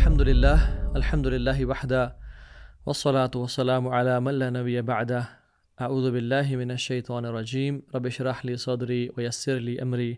الحمدللہ وحدہ والصلاة والسلام علی من لا نبی بعدہ اعوذ باللہ من الشیطان الرجیم رب اشرح لی صدری ویسر لی امری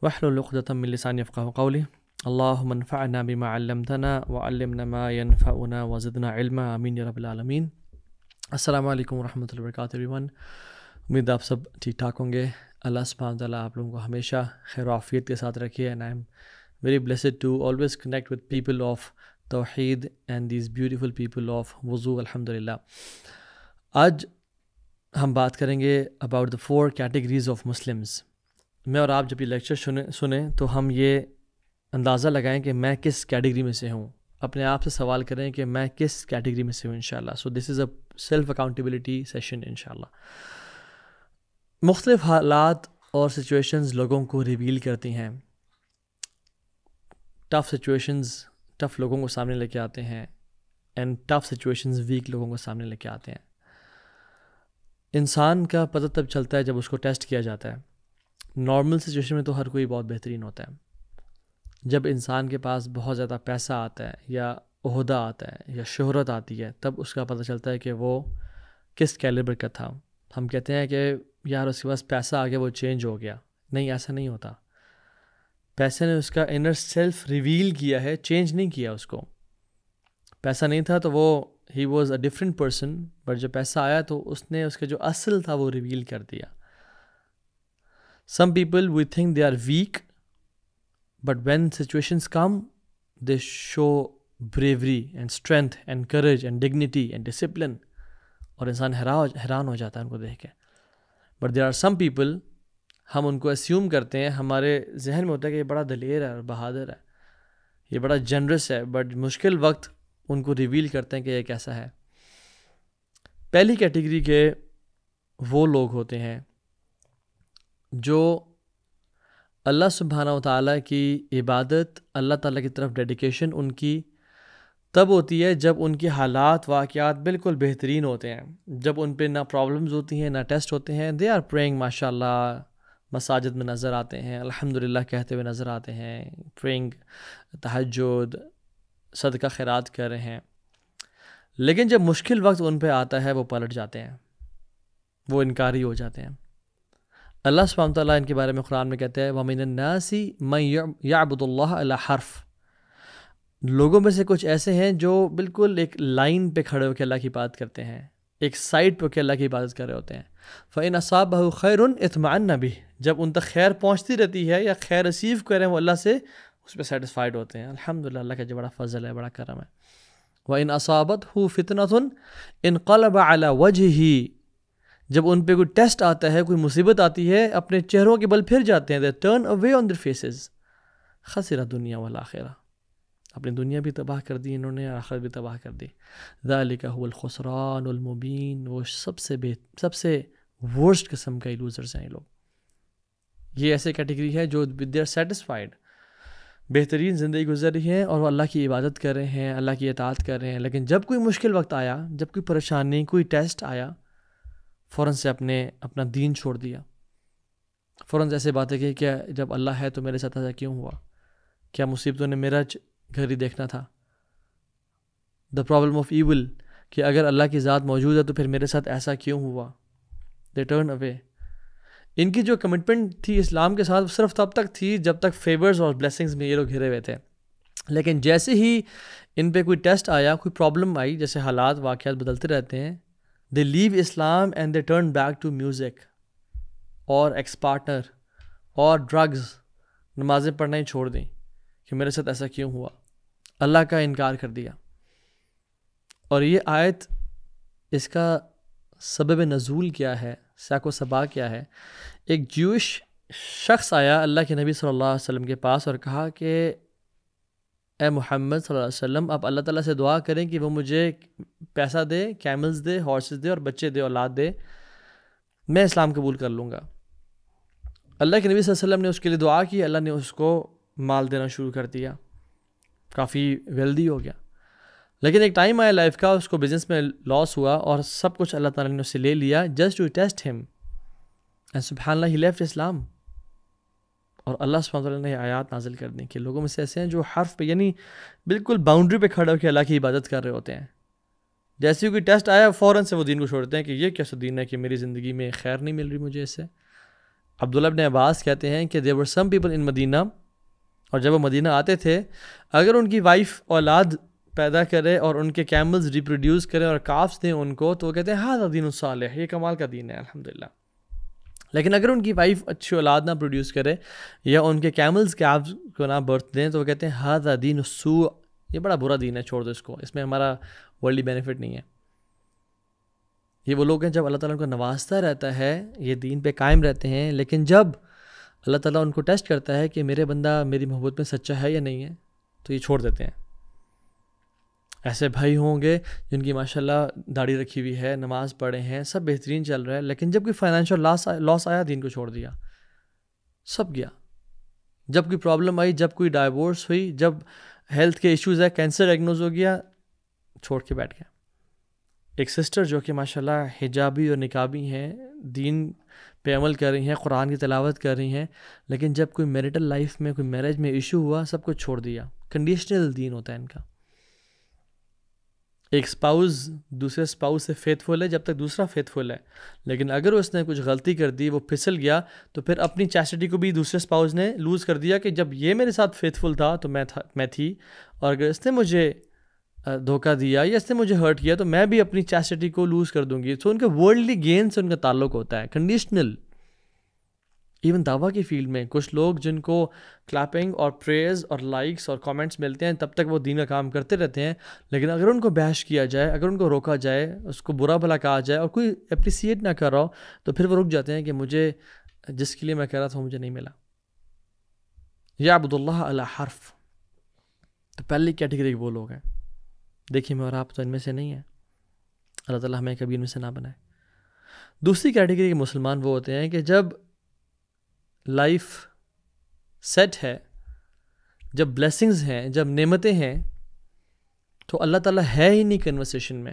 واحلل عقدۃ من لسانی یفقہوا قولی اللہم انفعنا بما علمتنا وعلمنا ما ينفعنا وزدنا علما آمین یا رب العالمین۔ السلام علیکم ورحمۃ اللہ وبرکاتہ ایوریون۔ امید آپ سب ٹھیک ٹھاک ہوں گے۔ اللہ سبحانہ وتعالیٰ آپ لوگوں کو ہمیشہ خیر و عافیت کے ساتھ رکھے، and I am very blessed to always connect with people of Tawheed and these beautiful people of Wuzu الحمدللہ۔ آج ہم بات کریں گے about the 4 categories of Muslims۔ میں اور آپ جب یہ لیکچر سنیں تو ہم یہ اندازہ لگائیں کہ میں کس کیٹیگری میں سے ہوں، اپنے آپ سے سوال کریں کہ میں کس کیٹیگری میں سے ہوں انشاءاللہ۔ سو دس از اے سیلف اکاؤنٹیبلٹی سیشن انشاءاللہ۔ مختلف حالات اور سچویشنز لوگوں کو ریویل کرتی ہیں، ٹف سچویشنز ٹف لوگوں کو سامنے لے کے آتے ہیں، اینڈ ٹف سچویشنز ویک لوگوں کو سامنے لے کے آتے ہیں۔ انسان کا پتہ تب چلتا ہے جب اس کو ٹیسٹ کیا جاتا ہے۔ نارمل سچویشن میں تو ہر کوئی بہت بہترین ہوتا ہے۔ جب انسان کے پاس بہت زیادہ پیسہ آتا ہے یا عہدہ آتا ہے یا شہرت آتی ہے، تب اس کا پتہ چلتا ہے کہ وہ کس کیلیبر کا تھا۔ ہم کہتے ہیں کہ یار اس کے پاس پیسہ آ گیا وہ چینج ہو گیا، نہیں، ایسا نہیں ہوتا۔ پیسے نے اس کا انر سیلف ریویل کیا ہے، چینج نہیں کیا اس کو۔ پیسہ نہیں تھا تو وہ he was a different person, but جب پیسہ آیا تو اس نے اس کا جو اصل تھا وہ ریویل کر دیا۔ Some people we think they are weak, but when situations come they show bravery and strength and courage and dignity and discipline, اور انسان حیران ہو جاتا ہے ان کو دیکھ کے۔ But there are some people, ہم ان کو اسیوم کرتے ہیں، ہمارے ذہن میں ہوتا ہے کہ یہ بڑا دلیر ہے اور بہادر ہے، یہ بڑا جنرس ہے، بٹ مشکل وقت ان کو ریویل کرتے ہیں کہ یہ کیسا ہے۔ پہلی کیٹیگری کے وہ لوگ ہوتے ہیں جو اللہ سبحانہ و تعالیٰ کی عبادت، اللہ تعالیٰ کی طرف ڈیڈیکیشن ان کی تب ہوتی ہے جب ان کی حالات واقعات بالکل بہترین ہوتے ہیں، جب ان پہ نہ پرابلمز ہوتی ہیں نہ ٹیسٹ ہوتے ہیں۔ دے آر پریئنگ ماشاء اللہ، مساجد میں نظر آتے ہیں، الحمدللہ کہتے ہوئے نظر آتے ہیں، پریئنگ، تہجد، صدقہ خیرات کر رہے ہیں، لیکن جب مشکل وقت ان پہ آتا ہے وہ پلٹ جاتے ہیں، وہ انکاری ہو جاتے ہیں۔ اللہ سبحانہ تعالیٰ ان کے بارے میں قرآن میں کہتا ہے وَمِنَ النَّاسِ مَن يَعْبُدُ اللَّهَ عَلَى حَرْفٍ۔ لوگوں میں سے کچھ ایسے ہیں جو بالکل ایک لائن پہ کھڑے ہو کے اللہ کی بات کرتے ہیں، ایک سائڈ پہ کے اللہ کی عبادت کر رہے ہوتے ہیں۔ فَإِنْ أَصَابَهُ خَيْرٌ اطْمَأَنَّ بِهِ، جب ان تک خیر پہنچتی رہتی ہے یا خیر ریسیو کریں وہ اللہ سے، اس پہ سیٹسفائیڈ ہوتے ہیں، الحمدللہ اللہ کا جو بڑا فضل ہے، بڑا کرم ہے۔ وَإِنْ أَصَابَتْهُ فِتْنَةٌ انقلب علی وجہہ، جب ان پہ کوئی ٹیسٹ آتا ہے، کوئی مصیبت آتی ہے، اپنے چہروں کے بل پھر جاتے ہیں، they turn away on their faces۔ خسر الدنیا والآخرہ، اپنی دنیا بھی تباہ کر دی انہوں نے، آخرت بھی تباہ کر دی۔ ذالک هو الخسران المبین، وہ سب سے ورسٹ قسم کا لوزرز ہیں یہ لوگ۔ یہ ایسے کیٹیگری ہے جو دے آر سیٹسفائیڈ، بہترین زندگی گزر رہی ہے اور وہ اللہ کی عبادت کر رہے ہیں، اللہ کی اطاعت کر رہے ہیں، لیکن جب کوئی مشکل وقت آیا، جب کوئی پریشانی، کوئی ٹیسٹ آیا، فوراً سے اپنا دین چھوڑ دیا، فوراً سے ایسے باتیں کہ کیا جب اللہ ہے تو میرے ساتھ ایسا کیوں ہوا، کیا مصیبتوں نے میرا گھر ہی دیکھنا تھا۔ دا پرابلم آف ایول، کہ اگر اللہ کی ذات موجود ہے تو پھر میرے ساتھ ایسا کیوں ہوا۔ دے ٹرن اوے۔ ان کی جو کمٹمنٹ تھی اسلام کے ساتھ صرف تب تک تھی جب تک فیورز اور بلیسنگز میں یہ لوگ گھرے ہوئے تھے، لیکن جیسے ہی ان پہ کوئی ٹیسٹ آیا، کوئی پرابلم آئی، جیسے حالات واقعات بدلتے رہتے ہیں، they leave Islam and they turn back to music اور ایکس پارٹنر اور ڈرگز، نمازیں پڑھنا ہی چھوڑ دیں کہ میرے ساتھ ایسا کیوں ہوا، اللہ کا انکار کر دیا۔ اور یہ آیت، اس کا سبب نزول کیا ہے، سیاق و سباق کیا ہے؟ ایک جوش شخص آیا اللہ کے نبی صلی اللہ علیہ وسلم کے پاس اور کہا کہ اے محمد صلی اللہ علیہ وسلم، آپ اللہ تعالیٰ سے دعا کریں کہ وہ مجھے پیسہ دے، کیملز دے، ہارسز دے اور بچے دے، اولاد دے، میں اسلام قبول کر لوں گا۔ اللہ کے نبی صلی اللہ علیہ وسلم نے اس کے لیے دعا کی، اللہ نے اس کو مال دینا شروع کر دیا، کافی ویلدی ہو گیا۔ لیکن ایک ٹائم آیا لائف کا، اس کو بزنس میں لاس ہوا اور سب کچھ اللہ تعالیٰ نے اس سے لے لیا، جسٹ ٹو ٹیسٹ ہم، اینڈ سبحان اللہ ہی لیفٹ اسلام۔ اور اللہ سبحانہ وتعالیٰ نے یہ آیات نازل کر دیں کہ لوگوں میں سے ایسے ہیں جو حرف پہ یعنی بالکل باؤنڈری پہ کھڑے ہو کے اللہ کی عبادت کر رہے ہوتے ہیں. جیسے ہی کوئی ٹیسٹ آیا فوراً سے وہ دین کو چھوڑتے ہیں کہ یہ کیسا دین ہے کہ میری زندگی میں خیر نہیں مل رہی مجھے اس سے. عبداللہ ابن عباس کہتے ہیں کہ there were some people in مدینہ, اور جب وہ مدینہ آتے تھے اگر ان کی وائف اولاد پیدا کرے اور ان کے کیملز ریپروڈیوس کریں اور کافس دیں ان کو, تو وہ کہتے ہیں ہاں دین الصالح, یہ کمال کا دین ہے الحمدللہ. لیکن اگر ان کی وائف اچھی اولاد نہ پروڈیوس کرے یا ان کے کیملز کیفز کو نہ برتھ دیں تو وہ کہتے ہیں ہذا دین السوء, یہ بڑا برا دین ہے, چھوڑ دو اس کو, اس میں ہمارا ورلڈلی بینیفٹ نہیں ہے. یہ وہ لوگ ہیں جب اللہ تعالیٰ ان کو نوازتا رہتا ہے, یہ دین پہ قائم رہتے ہیں, لیکن جب اللہ تعالیٰ ان کو ٹیسٹ کرتا ہے کہ میرے بندہ میری محبت میں سچا ہے یا نہیں ہے تو یہ چھوڑ دیتے ہیں. ایسے بھائی ہوں گے جن کی ماشاءاللہ داڑھی رکھی ہوئی ہے, نماز پڑھے ہیں, سب بہترین چل رہا ہے, لیکن جب کوئی فائنینشیل لاس آیا دین کو چھوڑ دیا, سب گیا. جب کوئی پرابلم آئی, جب کوئی ڈائیورس ہوئی, جب ہیلتھ کے ایشوز ہے, کینسر ڈائگنوز ہو گیا, چھوڑ کے بیٹھ گیا. ایک سسٹر جو کہ ماشاءاللہ حجابی اور نقابی ہیں, دین پہ عمل کر رہی ہیں, قرآن کی تلاوت کر رہی ہیں, لیکن جب کوئی میریٹل لائف میں کوئی میرج میں ایشو ہوا سب کچھ چھوڑ دیا. کنڈیشنل دین ہوتا ہے ان کا. ایک اسپاؤز دوسرے اسپاؤز سے فیتھفل ہے جب تک دوسرا فیتھفل ہے, لیکن اگر اس نے کچھ غلطی کر دی, وہ پھسل گیا, تو پھر اپنی چیسٹی کو بھی دوسرے اسپاؤز نے لوز کر دیا کہ جب یہ میرے ساتھ فیتھفل تھا تو میں تھی, اور اگر اس نے مجھے دھوکہ دیا یا اس نے مجھے ہرٹ کیا تو میں بھی اپنی چیسٹی کو لوز کر دوں گی. تو ان کے ورلڈلی گین سے ان کا تعلق ہوتا ہے, کنڈیشنل. ایون دعویٰ کی فیلڈ میں کچھ لوگ جن کو کلیپنگ اور پریز اور لائکس اور کامنٹس ملتے ہیں تب تک وہ دین کا کام کرتے رہتے ہیں, لیکن اگر ان کو بیش کیا جائے, اگر ان کو روکا جائے, اس کو برا بھلا کہا جائے اور کوئی اپریسیٹ نہ کر رہا ہو تو پھر وہ رک جاتے ہیں کہ مجھے جس کے لیے میں کہہ رہا تھا مجھے نہیں ملا. یعبد اللہ علی حرف, تو پہلی کیٹیگری وہ لوگ ہیں. دیکھیے میں اور آپ تو ان میں سے نہیں ہیں, اللہ تعالیٰ ہمیں کبھی ان میں سے نہ بنائے. دوسری کیٹیگری کے مسلمان وہ ہوتے ہیں کہ جب لائف سیٹ ہے, جب بلیسنگز ہیں, جب نعمتیں ہیں, تو اللہ تعالیٰ ہے ہی نہیں کنورسیشن میں,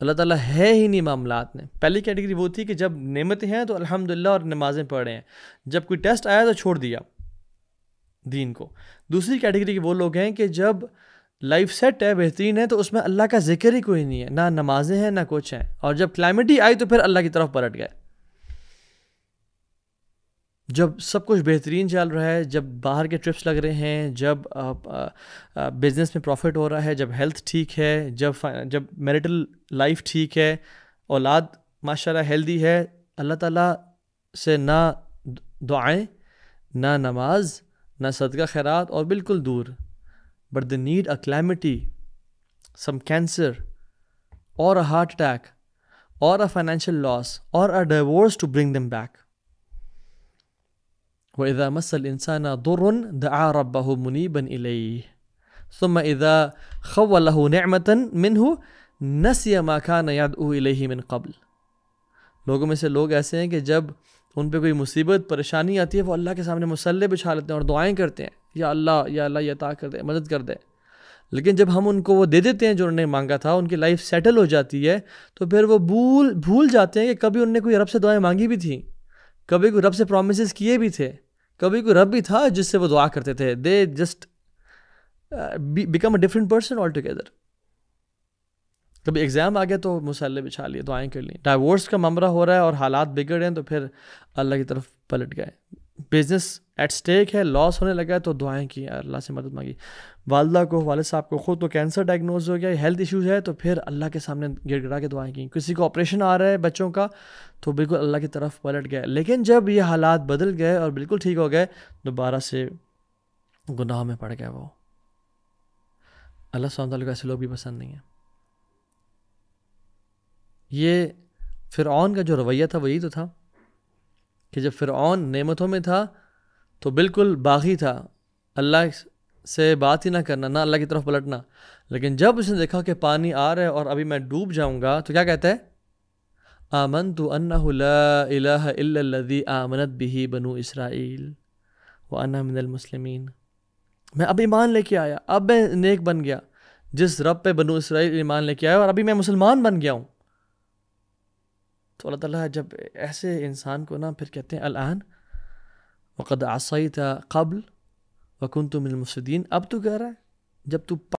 اللہ تعالیٰ ہے ہی نہیں معاملات میں. پہلی کیٹیگری وہ تھی کہ جب نعمتیں ہیں تو الحمدللہ اور نمازیں پڑھ رہے ہیں, جب کوئی ٹیسٹ آیا تو چھوڑ دیا دین کو. دوسری کیٹیگری کے وہ لوگ ہیں کہ جب لائف سیٹ ہے, بہترین ہے, تو اس میں اللہ کا ذکر ہی کوئی نہیں ہے, نہ نمازیں ہیں نہ کچھ ہیں, اور جب کلائمیٹی آئی تو پھر اللہ کی طرف پلٹ گئے. جب سب کچھ بہترین چل رہا ہے, جب باہر کے ٹرپس لگ رہے ہیں, جب بزنس میں پروفٹ ہو رہا ہے, جب ہیلتھ ٹھیک ہے, جب میریٹل لائف ٹھیک ہے, اولاد ماشاءاللہ ہیلدی ہے, اللہ تعالیٰ سے نہ دعائیں, نہ نماز, نہ صدقہ خیرات, اور بالکل دور. But they need a calamity, some cancer, or a heart attack, or a financial loss, or a divorce to bring them back. وَإِذَا مَسَّ الْإِنسَانَ ضُرٌّ دَعَا رَبَّهُ مُنِيبًا إِلَيْهِ ثُمَّ إِذَا خَوَّلَهُ نِعْمَةً مِّنْهُ نَسِيَ مَا كَانَ يَدْعُو إِلَيْهِ مِنْ قَبْلِ. لوگوں میں سے لوگ ایسے ہیں کہ جب ان پہ کوئی مصیبت پریشانی آتی ہے وہ اللہ کے سامنے مصلے بچھا لیتے ہیں اور دعائیں کرتے ہیں, یا اللہ یہ عطا کر دے, مدد کر دے. لیکن جب ہم ان کو وہ دے دیتے ہیں جو انہوں نے مانگا تھا, ان کی لائف سیٹل ہو جاتی ہے, تو پھر وہ بھول جاتے ہیں کہ کبھی انہوں نے کوئی رب سے دعائیں مانگی بھی تھیں, کبھی کوئی رب سے پرومسز کیے بھی تھے, کبھی کوئی رب بھی تھا جس سے وہ دعا کرتے تھے. They just become a different person all together. کبھی ایگزام آ گیا تو مصالحے بچھا لیے, دعائیں کر لیں. ڈائیورس کا معاملہ ہو رہا ہے اور حالات بگڑ ہیں تو پھر اللہ کی طرف پلٹ گئے. بزنس ایٹ سٹیک ہے, لاس ہونے لگا ہے تو دعائیں کی, اللہ سے مدد مانگی. والدہ کو, والد صاحب کو خود تو کینسر ڈائگنوز ہو گیا, ہیلتھ ایشوز ہے, تو پھر اللہ کے سامنے گڑ گڑا کے دعائیں کی. کسی کو آپریشن آ رہا ہے بچوں کا تو بالکل اللہ کی طرف پلٹ گئے. لیکن جب یہ حالات بدل گئے اور بالکل ٹھیک ہو گئے, دوبارہ سے گناہ میں پڑ گئے. وہ اللہ سبحانہ وتعالیٰ کو ایسے لوگ بھی پسند نہیں ہیں. یہ فرعون کا جو رویہ تھا وہ یہی تو تھا کہ جب فرعون نعمتوں میں تھا تو بالکل باغی تھا, اللہ سے بات ہی نہ کرنا, نہ اللہ کی طرف پلٹنا. لیکن جب اس نے دیکھا کہ پانی آ رہا ہے اور ابھی میں ڈوب جاؤں گا, تو کیا کہتا ہے, آمنت انہ لا الہ الا الذی آمنت بہ بنو اسرائیل وانا من المسلمین. میں اب ایمان لے کے آیا, اب میں نیک بن گیا, جس رب پہ بنو اسرائیل ایمان لے کے آیا, اور ابھی میں مسلمان بن گیا ہوں. تو اللہ تعالیٰ جب ایسے انسان کو نا پھر کہتے ہیں الان وقد عصیت قبل وکنت من المفسدین. اب تو کہہ رہا ہے جب تو